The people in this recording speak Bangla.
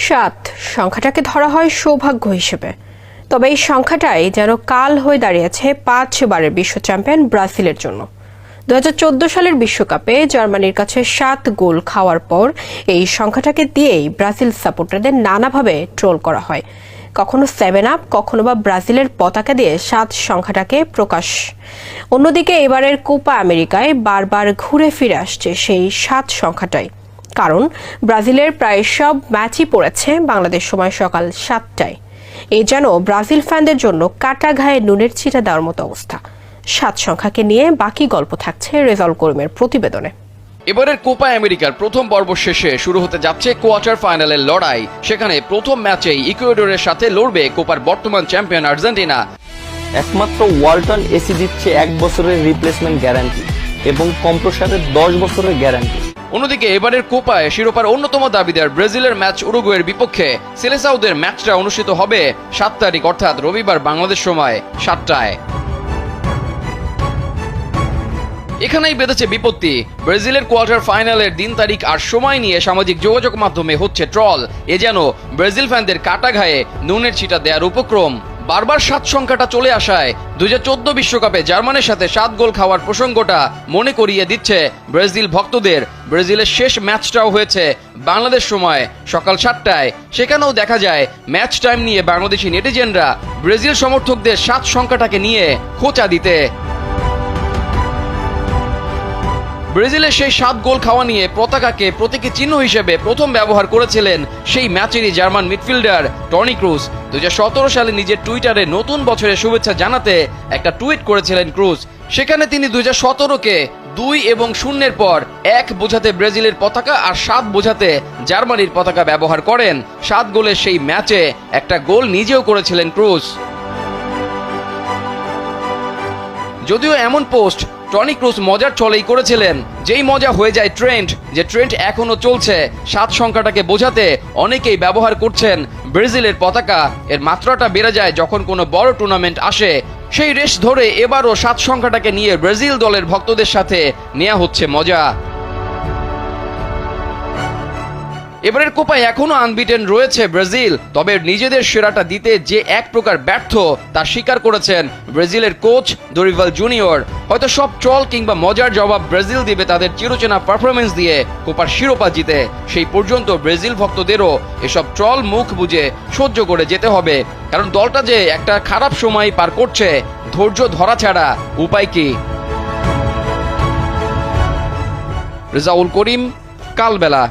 7 সংখ্যাটাকে ধরা হয় সৌভাগ্য হিসেবে, তবে এই সংখ্যাটাই যেন কাল হয়ে দাঁড়িয়েছে 5 বারের বিশ্ব চ্যাম্পিয়ন ব্রাজিলের জন্য। 2014 সালের বিশ্বকাপে জার্মানির কাছে 7 গোল খাওয়ার পর এই সংখ্যাটাকে দিয়েই ব্রাজিল সাপোর্টারদের নানাভাবে ট্রোল করা হয়। কখনো 7 আপ, কখনো বা ব্রাজিলের পতাকা দিয়ে 7 সংখ্যাটাকে প্রকাশ। অন্যদিকে এবারের কোপা আমেরিকায় বারবার ঘুরে ফিরে আসছে সেই 7 সংখ্যাটাই, কারণ ব্রাজিলের প্রায় সব ম্যাচই পড়েছে বাংলাদেশ সময় সকাল 7টায়। এই যেন ব্রাজিল ফ্যানদের জন্য কাটা ঘায়ে নুনের ছিটা দেওয়ার মতো অবস্থা। 7 সংখ্যাকে নিয়ে বাকি গল্প থাকছে রেজাউল করিমের প্রতিবেদনে। এবারের কোপা আমেরিকার প্রথম পর্ব শেষে শুরু হতে যাচ্ছে কোয়ার্টার ফাইনালের লড়াই। সেখানে প্রথম ম্যাচেই ইকুয়েডরের সাথে লড়বে কোপার বর্তমান চ্যাম্পিয়ন আর্জেন্টিনা। একমাত্র ওয়ালটন এসি দিচ্ছে 1 বছরের রিপ্লেসমেন্ট গ্যারান্টি এবং কম্প্রেসারের 10 বছরের গ্যারান্টি। অন্যদিকে এবারের কোপায় শিরোপার অন্যতম দাবিদার ব্রাজিলের ম্যাচ উরুগুয়ের বিপক্ষে সেলেসাওদের ম্যাচটা অনুষ্ঠিত হবে 7 তারিখ অর্থাৎ রবিবার বাংলাদেশ সময় 7টায়। এখানেই বেঁধেছে বিপত্তি। ব্রাজিলের কোয়ার্টার ফাইনালের দিন তারিখ আর সময় নিয়ে সামাজিক যোগাযোগ মাধ্যমে হচ্ছে ট্রল। এ যেন ব্রাজিল ফ্যানদের কাটা ঘায়ে নুনের ছিটা দেওয়ার উপক্রম। বারবার 7 সংখ্যাটা চলে আসায় 2014 বিশ্বকাপে জার্মানির সাথে 7 গোল খাওয়ার প্রসঙ্গটা মনে করিয়ে দিচ্ছে ব্রাজিল ভক্তদের। ব্রাজিলের শেষ ম্যাচটাও হয়েছে বাংলাদেশ সময় সকাল 7টায়। সেখানেও দেখা যায় ম্যাচ টাইম নিয়ে বাংলাদেশি নেটিজেনরা ব্রাজিল সমর্থকদের 7 সংখ্যাটাকে নিয়ে খোঁচা দিতে। ব্রাজিলের সেই 7 গোল খাওয়া নিয়ে পতাকাকে প্রতীকী চিহ্ন হিসেবে প্রথম ব্যবহার করেছিলেন সেই ম্যাচেরই জার্মান মিডফিল্ডার টনি ক্রুজ। 2017 সালে নিজের টুইটারে নতুন বছরের শুভেচ্ছা জানাতে একটা টুইট করেছিলেন ক্রুজ। সেখানে তিনি 2017-কে 2 এবং 0-এর পর 1 বোঝাতে ব্রাজিলের পতাকা আর 7 বোঝাতে জার্মানির পতাকা ব্যবহার করেন। 7 গোলের সেই ম্যাচে একটা গোল নিজেও করেছিলেন ক্রুজ। যদিও এমন পোস্ট টনি ক্রুজ মজার ছলেই করেছিলেন, যেই মজা হয়ে যায় ট্রেন্ড, যে ট্রেন্ড এখনো চলছে। 7 সংখ্যাটাকে বোঝাতে অনেকেই ব্যবহার করছেন ব্রাজিলের পতাকা। এর মাত্রাটা বেড়ে যায় যখন কোনো বড় টুর্নামেন্ট আসে। সেই রেশ ধরে এবারও 7 সংখ্যাটাকে নিয়ে ব্রাজিল দলের ভক্তদের সাথে নেওয়া হচ্ছে মজা। এবারের কোপায় এখনো আনবিটেন রয়েছে ব্রাজিল, তবে নিজেদের সেরাটা দিতে যে এক প্রকার ব্যর্থ তা স্বীকার করেছেন ব্রাজিলের কোচ দরিভাল জুনিয়র। হয়তো সব ট্রল কিংবা মজার জবাব ব্রাজিল দিবে তাদের চিরচেনা পারফরমেন্স দিয়ে কোপার শিরোপা জিতে। সেই পর্যন্ত ব্রাজিল ভক্তদেরও এসব ট্রল মুখ বুজে সহ্য করে যেতে হবে, কারণ দলটা যে একটা খারাপ সময় পার করছে, ধৈর্য ধরা ছাড়া উপায় কি। রেজাউল করিম, কালবেলা।